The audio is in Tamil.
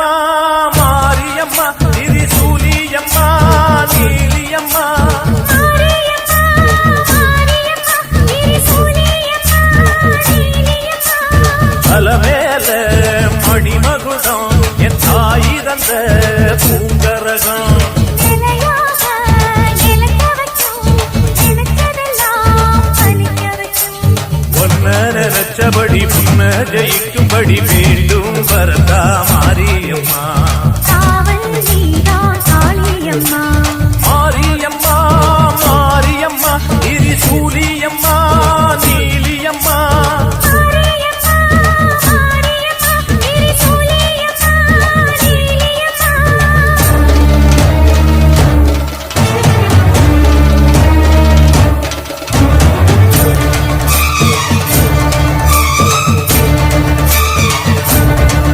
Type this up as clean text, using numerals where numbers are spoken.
அம்மா மாரியம்மா திரிசூலியம்மா நீலியம்மா அலமேல மணிமகுடம் என் தாய் தந்த பூங்கரகம் நினைச்சபடி புன்ன ஜெயிக்கும்படி